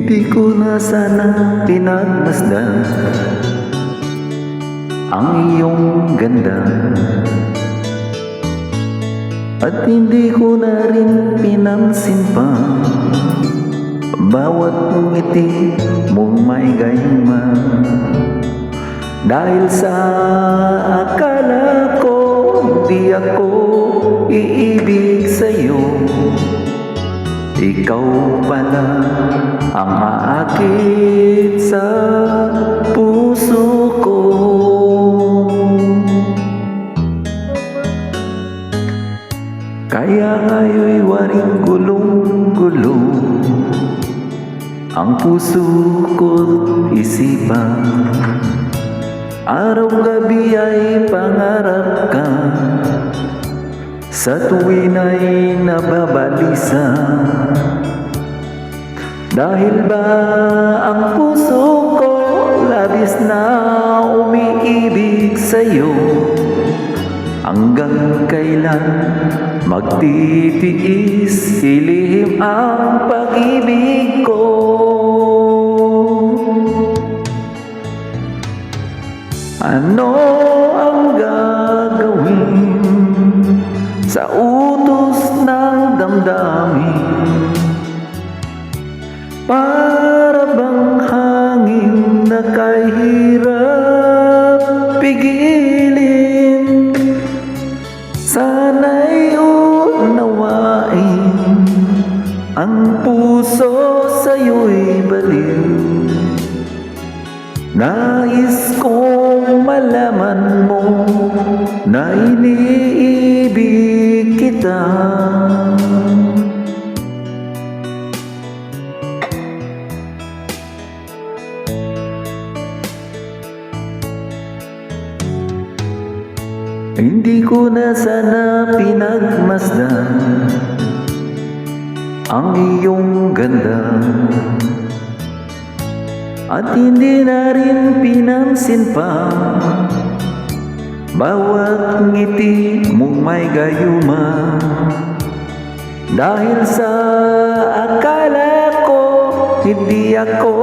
Hindi ko na sana pinagmasdan ang iyong ganda, at hindi ko na rin pinansin pa bawat ngiti mong may gayuma. Dahil sa akala ko di ako iibig sa'yo, ikaw pala ang aakit sa puso ko. Kaya ngayon'y waring gulong-gulong ang puso ko't isipan. Araw-gabi ay pangarap ka, sa tuwin ay nababalisa. Dahil ba ang puso ko labis na umiibig sa'yo, hanggang kailan magtitiis ilihim ang pag-ibig ko? Ano ang gagawin sa utos ng damdamin? Para bang hangin na kahirap pigilin? Sana'y unawain ang puso sa'yo'y baliw. Nais kong malaman mo na iniibig kita. Hindi ko na sana pinagmasdan ang iyong ganda, at hindi na rin pinansin pa bawat ngiti mong may gayuma. Dahil sa akala ko hindi ako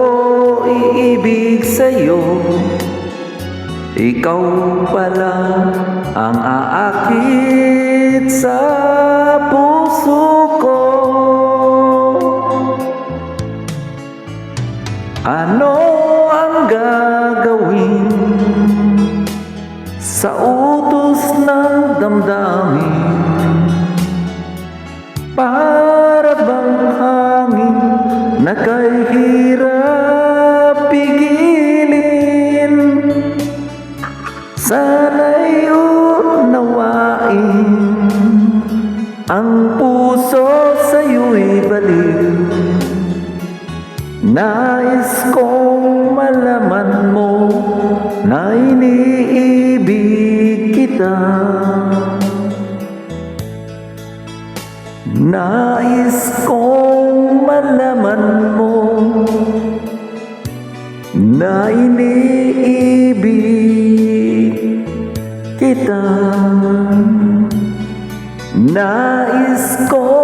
iibig sa'yo, ikaw pala ang aakit sa puso ko. Ano ang gagawin sa utos ng damdamin? Para bang hangin na kahirap pigilin? Sana'y unawain ang puso sa'yo'y baliw. Nais kong malaman mo na iniibig kita. Nais kong malaman mo na iniibig kita. Nais ko